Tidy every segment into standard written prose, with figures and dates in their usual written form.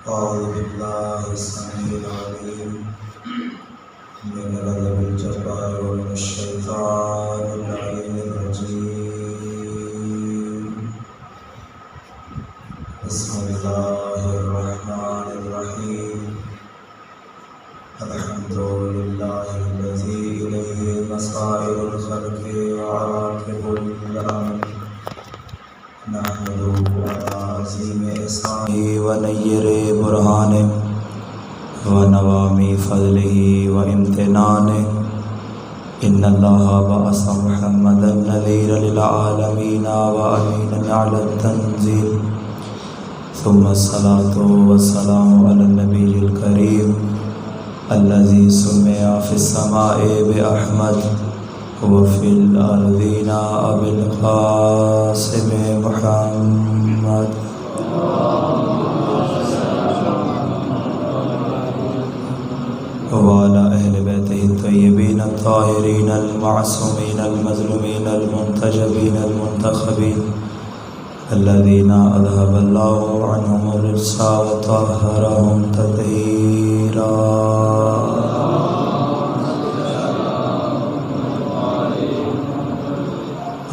أعوذ بالله السميع العليم من الغضب الجبار ومن الشيطان اللعين الرجيم. بسم الله الرحمن الرحيم. الحمد لله الذي إليه مصائر الخلق وعواقب الأمر. نحمده على عظيم إحسانه ونير برهانه ونوامي فضله وامتنانه. إن الله بعث محمدا نذيرا للعالمين وأمينا على التنزيل. ثم الصلاة والسلام على النبي الكريم الذي سمع في السماء بأحمد وفي الأرضين أبي القاسم محمد. وعلى أهل بيته الطيبين الطاهرين المعصومين المظلومين المنتجبين المنتخبين الذين أذهب الله عنهم الرجس وطهرهم تطهيرا.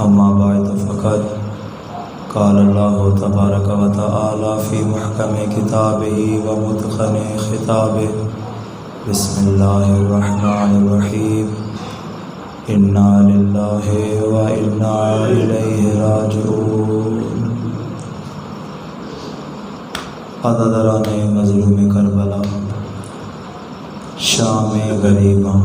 أما بعد فقد قال الله تبارك وتعالى في محكم كتابه ومتقن خطابه. بسم الله الرحمن الرحيم. إنا لله وإنا إليه راجعون. عزاداران مظلوم کربلا، شام غریباں.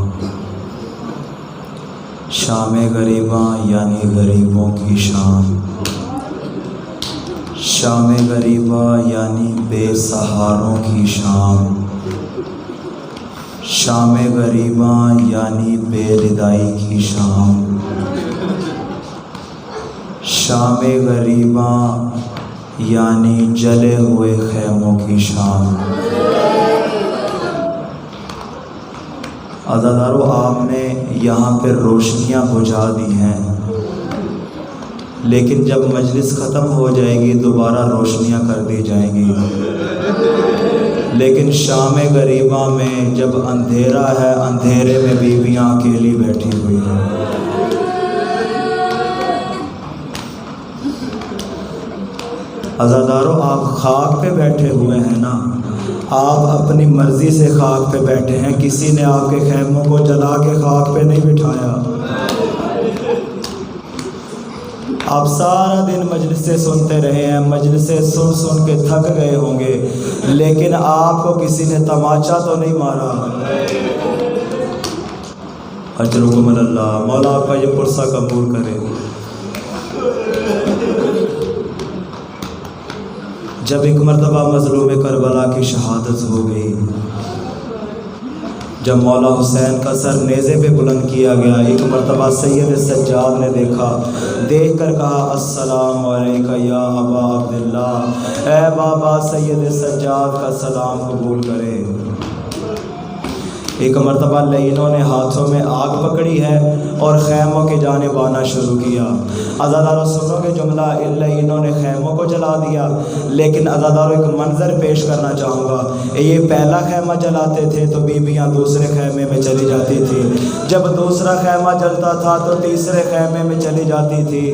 شام غریباں یعنی غریبوں کی شام. شام غریباں یعنی بے سہاروں کی شام. شام غریباں یعنی بے ردائی کی شام. شام غریباں یعنی جلے ہوئے خیموں کی شام. عزادارو، آپ نے یہاں پہ روشنیاں بجھا دی ہیں، لیکن جب مجلس ختم ہو جائے گی دوبارہ روشنیاں کر دی جائیں گی. لیکن شام غریباں میں جب اندھیرا ہے، اندھیرے میں بیویاں اکیلی بیٹھی ہوئی ہیں. عزادارو، آپ خاک پہ بیٹھے ہوئے ہیں نا، آپ اپنی مرضی سے خاک پہ بیٹھے ہیں. کسی نے آپ کے خیموں کو جلا کے خاک پہ نہیں بٹھایا. آپ سارا دن مجلسیں سنتے رہے ہیں، مجلسیں سن سن کے تھک گئے ہوں گے، لیکن آپ کو کسی نے تماچا تو نہیں مارا. اجرکم اللہ. مولا آپ کا یہ پرسہ قبول کرے. جب ایک مرتبہ مظلوم کربلا کی شہادت ہو گئی، جب مولا حسین کا سر نیزے پہ بلند کیا گیا، ایک مرتبہ سید سجاد نے دیکھا، دیکھ کر کہا السلام علیکہ یا ابا عبداللہ. اے بابا سید سجاد کا سلام قبول کرے. ایک مرتبہ لعینوں نے ہاتھوں میں آگ پکڑی ہے اور خیموں کی جانب آنا شروع کیا. عزادارو سنو گے جملہ، ان لعینوں نے خیموں کو جلا دیا. لیکن عزادارو ایک منظر پیش کرنا چاہوں گا. یہ پہلا خیمہ جلاتے تھے تو بیویاں دوسرے خیمے میں چلی جاتی تھی. جب دوسرا خیمہ جلتا تھا تو تیسرے خیمے میں چلی جاتی تھی.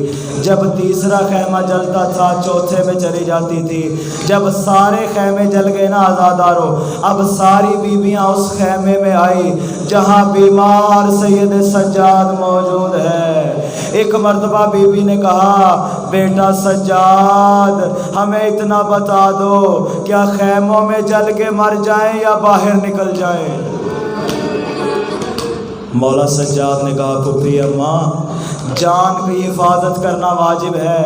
جب تیسرا خیمہ جلتا تھا چوتھے میں چلی جاتی تھی. جب سارے خیمے جل گئے نا عزادارو، اب ساری بیویاں اس خیمے میں آئی جہاں بیمار سید سجاد موجود ہے. ایک مرتبہ بی بی نے کہا بیٹا سجاد ہمیں اتنا بتا دو، کیا خیموں میں جل کے مر جائیں یا باہر نکل جائیں؟ مولا سجاد نے کہا پھپھی اماں جان کی حفاظت کرنا واجب ہے،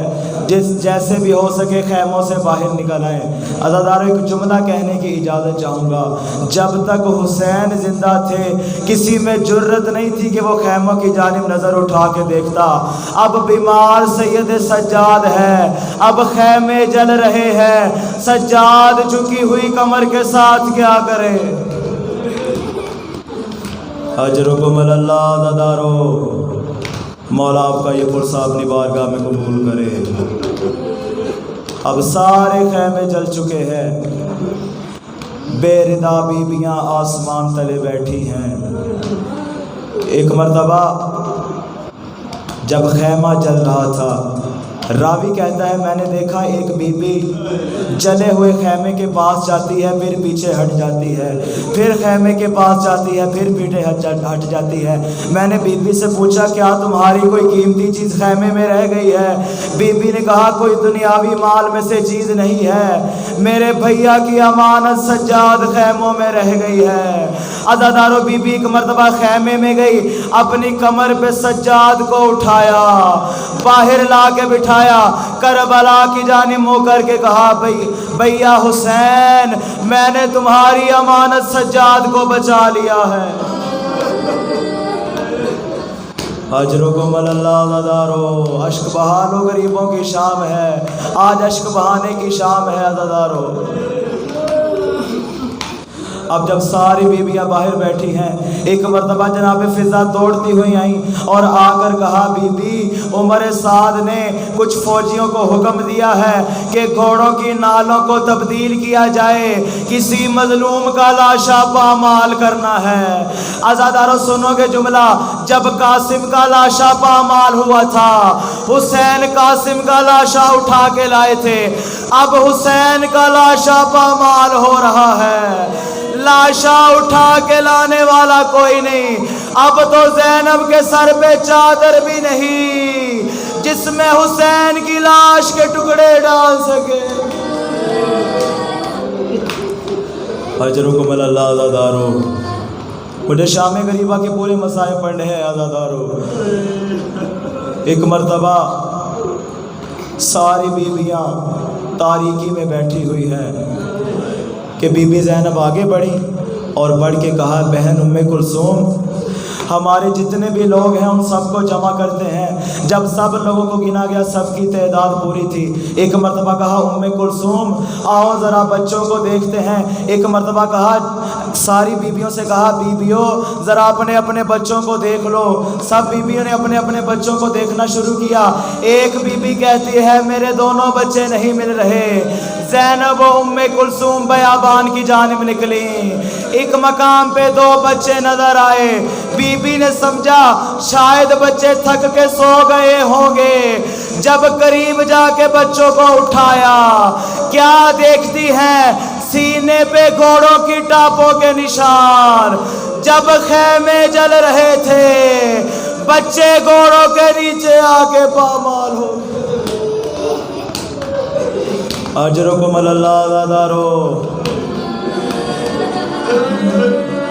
جیسے بھی ہو سکے خیموں سے باہر نکل آئیں. عزادارو ایک جملہ کہنے کی اجازت چاہوں گا. جب تک حسین زندہ تھے کسی میں جرت نہیں تھی کہ وہ خیموں کی جانب نظر اٹھا کے دیکھتا. اب بیمار سید سجاد ہے، اب خیمے جل رہے ہیں، سجاد جھکی ہوئی کمر کے ساتھ کیا کرے؟ اجرکم اللہ. عزادارو مولا آپ کا یہ پرسہ اپنی بارگاہ میں قبول کرے. اب سارے خیمے جل چکے ہیں، بے ردا بیبیاں آسمان تلے بیٹھی ہیں۔ ایک مرتبہ جب خیمہ جل رہا تھا، راوی کہتا ہے میں نے دیکھا ایک بی بی جلے ہوئے خیمے کے پاس جاتی ہے، پھر پیچھے ہٹ جاتی ہے، پھر خیمے کے پاس جاتی ہے، پھر پیچھے ہٹ جاتی ہے۔ میں نے بی بی سے پوچھا کیا تمہاری کوئی قیمتی چیز خیمے میں رہ گئی ہے؟ بی بی نے کہا کوئی دنیاوی مال میں سے چیز نہیں ہے، میرے بھیا کی امانت سجاد خیموں میں رہ گئی ہے۔ عزادارو، بی بی ایک مرتبہ خیمے میں گئی، اپنی کمر پہ سجاد کو اٹھایا، باہر لا کے بٹھایا، کربلا کی جانب منہ کر کے کہا بھیا حسین، میں نے تمہاری امانت سجاد کو بچا لیا ہے۔ اجرکم اللہ عزادارو، اشک بہا لو، غریبوں کی شام ہے آج، اشک بہانے کی شام ہے عزادارو۔ اب جب ساری بیویاں باہر بیٹھی ہیں، ایک مرتبہ جناب فضا دوڑتی ہوئی آئیں اور آ کر کہا بی بی عمر سعد نے کچھ فوجیوں کو حکم دیا ہے کہ گھوڑوں کی نالوں کو تبدیل کیا جائے، کسی مظلوم کا لاشا پامال کرنا ہے۔ عزادارو سنو گے جملہ، جب قاسم کا لاشا پامال ہوا تھا، حسین قاسم کا لاشا اٹھا کے لائے تھے، اب حسین کا لاشا پامال ہو رہا ہے، لاشا اٹھا کے لانے والا کوئی نہیں، اب تو زینب کے سر پہ چادر بھی نہیں جس میں حسین کی لاش کے ٹکڑے ڈال سکے۔ اجرکم اللہ عزادارو، مجھے شام غریبہ کے پورے مسائل پڑھنے ہیں عزادارو۔ ایک مرتبہ ساری بیویاں تاریکی میں بیٹھی ہوئی ہیں کہ بی بی زینب آگے بڑھی اور بڑھ کے کہا بہن ام کلثوم، ہمارے جتنے بھی لوگ ہیں ان سب کو جمع کرتے ہیں۔ جب سب لوگوں کو گنا گیا سب کی تعداد پوری تھی۔ ایک مرتبہ کہا ام کلثوم آؤ ذرا بچوں کو دیکھتے ہیں۔ ایک مرتبہ کہا ساری بیویوں سے کہا بیویوں ذرا اپنے اپنے بچوں کو دیکھ لو۔ سب بیویوں نے اپنے اپنے بچوں کو دیکھنا شروع کیا۔ ایک بیوی کہتی ہے میرے دونوں بچے نہیں مل رہے۔ زینب و ام کلثوم بیابان کی جانب نکلیں، ایک مقام پہ دو بچے نظر آئے۔ بی بی نے سمجھا شاید بچے تھک کے سو گئے ہوں گے۔ جب قریب جا کے بچوں کو اٹھایا، کیا دیکھتی ہیں؟ سینے پہ گھوڑوں کی ٹاپوں کے نشان۔ جب خیمے جل رہے تھے بچے گھوڑوں کے نیچے آ کے پامال ہو گئے۔ اجرکم اللہ عزادارو۔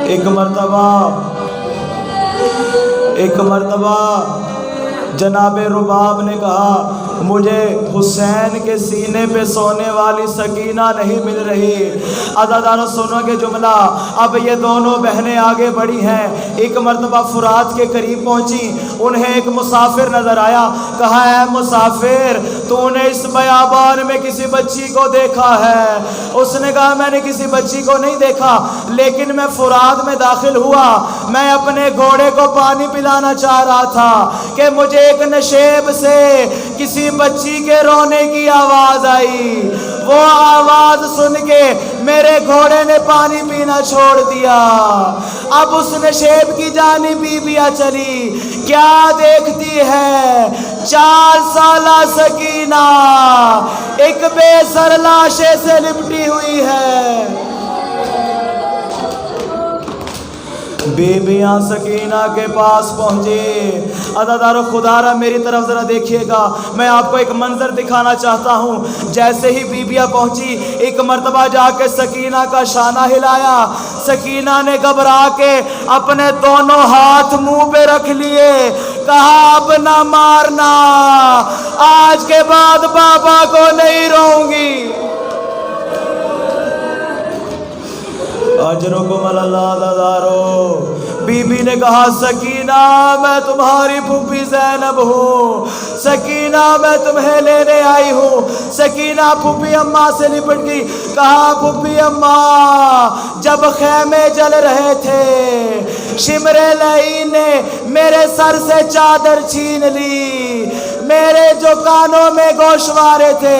ایک مرتبہ جناب رباب نے کہا مجھے حسین کے سینے پہ سونے والی سکینہ نہیں مل رہی۔ عزادارو سنو کے جملہ، اب یہ دونوں بہنیں آگے بڑھی ہیں۔ ایک مرتبہ فرات کے قریب پہنچی، انہیں ایک مسافر نظر آیا۔ کہا اے مسافر تو نے اس بیابان میں کسی بچی کو دیکھا ہے؟ اس نے کہا میں نے کسی بچی کو نہیں دیکھا، لیکن میں فرات میں داخل ہوا، میں اپنے گھوڑے کو پانی پلانا چاہ رہا تھا کہ مجھے ایک نشیب سے کسی بچی کے رونے کی آواز آئی۔ وہ آواز سن کے میرے گھوڑے نے پانی پینا چھوڑ دیا۔ اب اس نشیب کی جانب بیویاں چلی، کیا دیکھتی ہے؟ 4 سالہ سکینہ ایک بے سر لاشے سے لپٹی ہوئی ہے۔ بیویاں سکینہ کے پاس پہنچے۔ عزادارو خدا را میری طرف ذرا دیکھیے گا، میں آپ کو ایک منظر دکھانا چاہتا ہوں۔ جیسے ہی بیویاں پہنچی، ایک مرتبہ جا کے سکینہ کا شانہ ہلایا۔ سکینہ نے گھبرا کے اپنے دونوں ہاتھ منہ پہ رکھ لیے، کہا اب نہ مارنا، آج کے بعد بابا کو نہیں روں گی۔ اجرکم اللہ عزادارو۔ بی بی نے کہا سکینہ میں تمہاری پھوپھی زینب ہوں، سکینہ میں تمہیں لینے آئی ہوں۔ سکینہ پھوپھی اماں سے لپٹ گئی، کہا پھوپھی اماں جب خیمے جل رہے تھے شمر لعین نے میرے سر سے چادر چھین لی، میرے جو کانوں میں گوشوارے تھے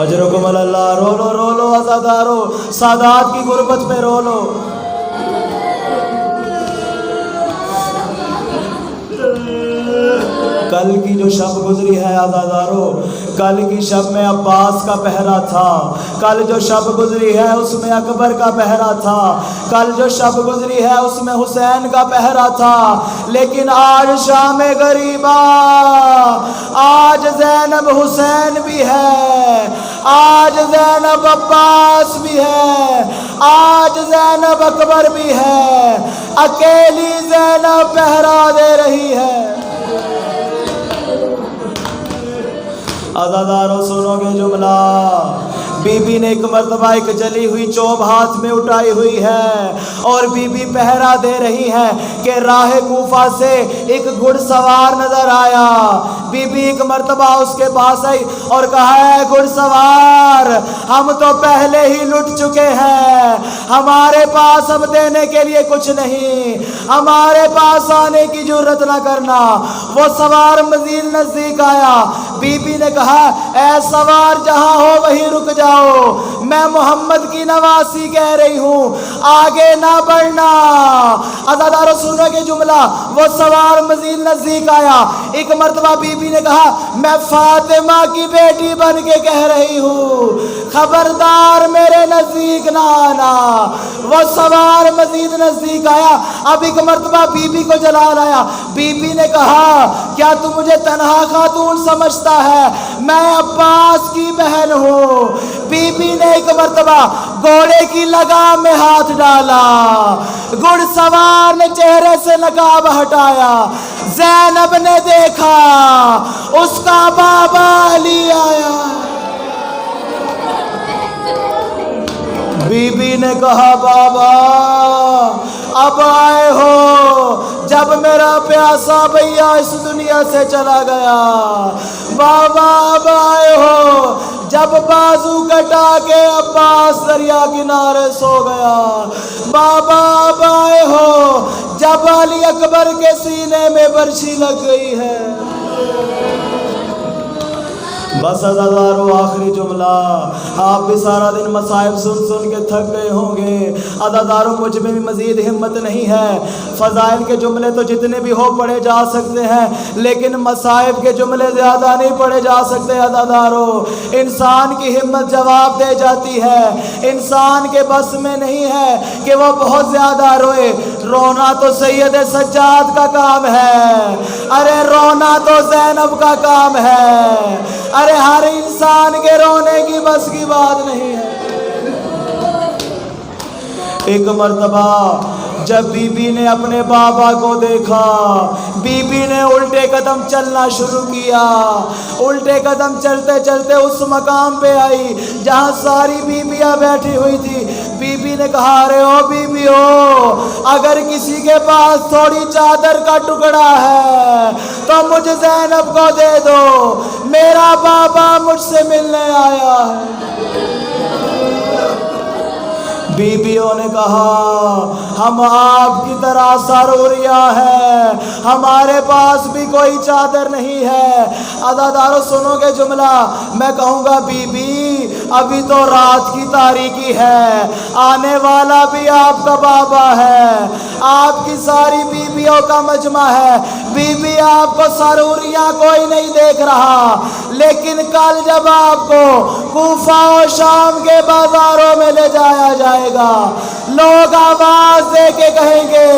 اجرکم اللہ. رو لو رو لو عزادارو، سادات کی غربت پہ رو لو. کل کی جو شب گزری ہے عزادارو، کل کی شب میں عباس کا پہرا تھا، کل جو شب گزری ہے اس میں اکبر کا پہرا تھا، کل جو شب گزری ہے اس میں حسین کا پہرا تھا. لیکن آج شام غریبا، آج زینب حسین بھی ہے، آج زینب عباس بھی ہے، آج زینب اکبر بھی ہے. اکیلی زینب پہرا دے رہی ہے. عزادارو سنو گے جملہ، بی بی نے ایک مرتبہ ایک جلی ہوئی چوب ہاتھ میں اٹھائی ہوئی ہے اور بی بی پہرا دے رہی ہے کہ راہ کوفہ سے ایک گھڑ سوار نظر آیا. بی بی ایک مرتبہ اس کے پاس آئی اور کہا ہے گھڑ سوار، ہم تو پہلے ہی لٹ چکے ہیں، ہمارے پاس اب دینے کے لیے کچھ نہیں، ہمارے پاس آنے کی جرت نہ کرنا. وہ سوار مزید نزدیک آیا. بی بی نے کہا اے سوار جہاں ہو وہیں رک جاؤ، میں محمد کی نواسی کہہ رہی ہوں، آگے نہ بڑھنا. عزادارو سنو گے جملہ، وہ سوار مزید نزدیک آیا. ایک مرتبہ بی بی نے کہا میں فاطمہ کی بیٹی بن کے کہہ رہی ہوں، خبردار میرے نزدیک نہ آنا. وہ سوار مزید نزدیک آیا. اب ایک مرتبہ بی بی کو جلال آیا. بی بی نے کہا کیا تو مجھے تنہا خاتون سمجھتا ہے؟ میں عباس کی بہن ہوں. بی بی نے ایک مرتبہ گھوڑے کی لگام میں ہاتھ ڈالا. گھڑ سوار نے چہرے سے نقاب ہٹایا. زینب نے دیکھا اس کا بابا علی آیا. بی بی نے کہا بابا اب آئے ہو جب میرا پیاسا بھیا اس دنیا سے چلا گیا. بابا اب آئے ہو جب بازو کٹا کے عباس دریا کنارے سو گیا. بابا اب آئے ہو جب علی اکبر کے سینے میں برچھی لگ گئی ہے. بس عزادارو آخری جملہ، آپ بھی سارا دن مصائب سن سن کے تھک گئے ہوں گے. عزادارو مجھ میں بھی مزید ہمت نہیں ہے. فضائل کے جملے تو جتنے بھی ہو پڑھے جا سکتے ہیں لیکن مصائب کے جملے زیادہ نہیں پڑھے جا سکتے. عزادارو انسان کی ہمت جواب دے جاتی ہے، انسان کے بس میں نہیں ہے کہ وہ بہت زیادہ روئے. رونا تو سید سجاد کا کام ہے، ارے رونا تو زینب کا کام ہے. ارے ہر انسان کے رونے کی بس کی بات نہیں ہے. ایک مرتبہ جب بی بی نے اپنے بابا کو دیکھا، بی بی نے الٹے قدم چلنا شروع کیا. الٹے قدم چلتے چلتے اس مقام پہ آئی جہاں ساری بیویاں بیٹھی ہوئی تھی. بی بی نے کہا ارے او بیویو، اگر کسی کے پاس تھوڑی چادر کا ٹکڑا ہے تو مجھ زینب کو دے دو، میرا بابا مجھ سے ملنے آیا ہے. بیویوں نے کہا ہم آپ کی طرح سروریا ہے، ہمارے پاس بھی کوئی چادر نہیں ہے. عزادارو سنو گے جملہ، میں کہوں گا بی بی ابھی تو رات کی تاریکی ہے، آنے والا بھی آپ کا بابا ہے، آپ کی ساری بیویوں کا مجمع ہے. بی بی آپ کو سروریاں کوئی نہیں دیکھ رہا، لیکن کل جب آپ کو کوفہ و شام کے بازاروں میں لے جایا جائے گا، لوگ آواز دے کے کہیں گے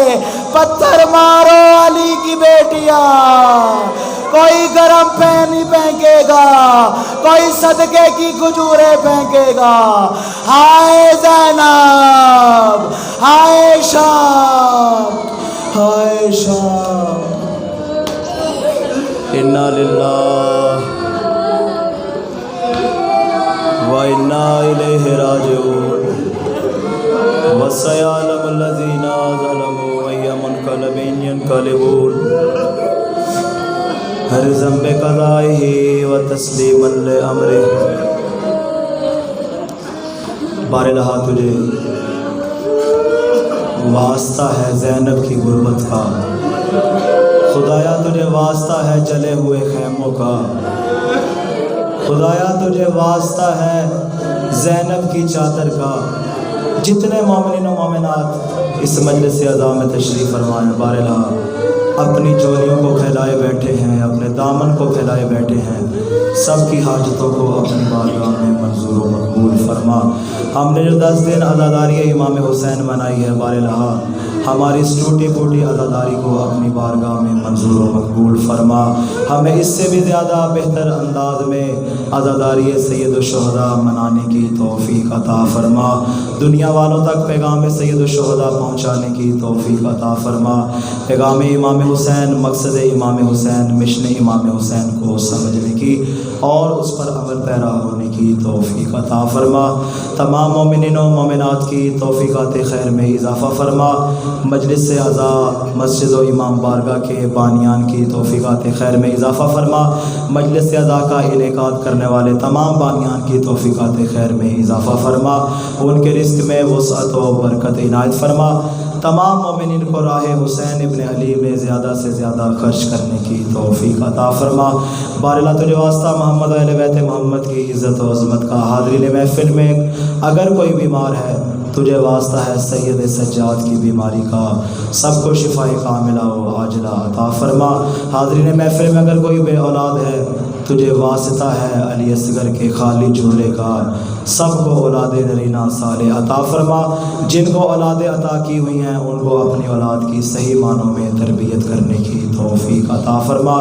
پتھر مارو علی کی بیٹیاں. کوئی گرم پینی پھینکے گا، کوئی صدقے کی کھجوریں پھینکے گا. ہائے زینب، ہائے شام، ہائے شام. انا للہ وَإِنَّا إِلَيْهِ رَاجِعُونَ. وَسَيَعْلَمُ الَّذِينَ ظَلَمُوا أَيَّ مُنقَلَبٍ يَنقَلِبُونَ. رِزْقًا بِقَضَائِهِ وَتَسْلِيمًا لِأَمْرِهِ. بارالہ تجھے واسطہ ہے زینب کی غربت کا، خدایا تجھے واسطہ ہے جلے ہوئے خیموں کا. خدایا تجھے واسطہ ہے زینب کی چادر کا۔ جتنے مومنین و مومنات اس مجلس عزا میں تشریف فرمائے بارہا اپنی چولیوں کو پھیلائے بیٹھے ہیں، اپنے دامن کو پھیلائے بیٹھے ہیں، سب کی حاجتوں کو اپنی بارگاہ میں منظور و مقبول فرما۔ ہم نے جو 10 دن عزاداری امام حسین منائی ہے بارہا ہماری اس ٹوٹی پھوٹی عزاداری کو اپنی بارگاہ میں منظور و مقبول فرما۔ ہمیں اس سے بھی زیادہ بہتر انداز میں عزاداری سید الشہداء منانے کی توفیق عطا فرما۔ دنیا والوں تک پیغام سید الشہداء پہنچانے کی توفیق عطا فرما۔ پیغام امام حسین، مقصد امام حسین، مشن امام حسین کو سمجھنے کی اور اس پر عمل پیرا ہونے کی توفیق عطا فرما۔ تمام مومنین و مومنات کی توفیقات خیر میں اضافہ فرما۔ مجلس عزا مسجد و امام بارگاہ کے بانیان کی توفیقات خیر میں اضافہ فرما۔ مجلس عزا کا انعقاد کرنے والے تمام بانیان کی توفیقات خیر میں اضافہ فرما۔ ان کے رزق میں وسعت و برکت عنایت فرما۔ تمام مومنین کو راہ حسین ابن علی میں زیادہ سے زیادہ خرچ کرنے کی توفیق عطا فرما۔ بارہا تجھے واسطہ محمد و اہل بیت محمد کی عزت و عظمت کا حاضرین محفل میں اگر کوئی بیمار ہے تجھے واسطہ ہے سید سجاد کی بیماری کا، سب کو شفائے کاملہ و عاجلہ عطا فرما۔ حاضرین محفل میں اگر کوئی بے اولاد ہے تجھے واسطہ ہے علی اصغر کے خالی جھولے کا، سب کو اولاد نرینہ صالح عطا فرما۔ جن کو اولاد عطا کی ہوئی ہیں ان کو اپنی اولاد کی صحیح معنوں میں تربیت کرنے کی توفیق عطا فرما۔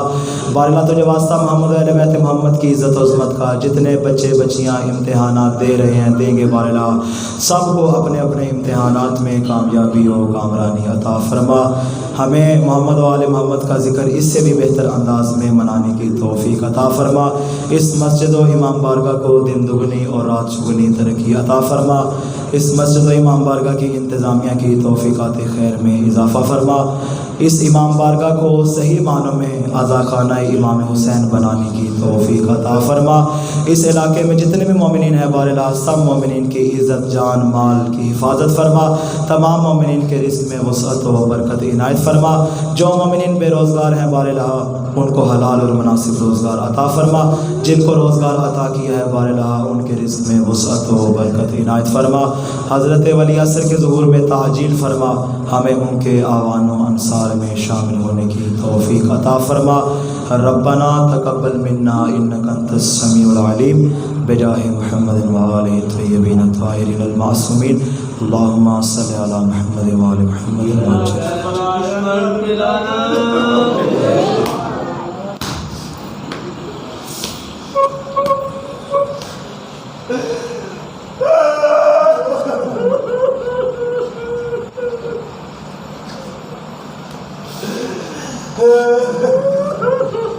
بارہا تجھے واسطہ محمد و اہل بیت محمد کی عزت و عظمت کا جتنے بچے بچیاں امتحانات دے رہے ہیں دیں گے بارہا سب کو اپنے اپنے امتحانات میں کامیابی و کامرانی عطا فرما۔ ہمیں محمد و آل محمد کا ذکر اس سے بھی بہتر انداز میں منانے کی توفیق عطا فرما۔ اس مسجد و امام بارگاہ کو دن دگنی اور رات چگنی ترقی عطا فرما۔ اس مسجد و امام بارگاہ کی انتظامیہ کی توفیقات خیر میں اضافہ فرما۔ اس امام بارگاہ کو صحیح معنوں میں عزا خانہ امام حسین بنانے کی توفیق عطا فرما۔ اس علاقے میں جتنے بھی مومنین ہیں بارہا سب مومنین کی عزت جان مال کی حفاظت فرما۔ تمام مومنین کے رزق میں وسعت و برکت عنایت فرما۔ جو مومنین بے روزگار ہیں بارہا ان کو حلال اور مناسب روزگار عطا فرما۔ جن کو روزگار عطا کیا ہے بارہا ان کے رزق میں وسعت و برکت عنایت فرما۔ حضرت ولی عصر کے ظہور میں تعجیل فرما۔ ہمیں ان کے اعوان و انصار میں شامل ہونے کی توفیق عطا فرما۔ ربنا تقبل منا انک انت السمیع العلیم بجاہ محمد و آلہ الطیبین الطاہرین المعصومین۔ اللہم صلی علی محمد و آل محمد۔ Oh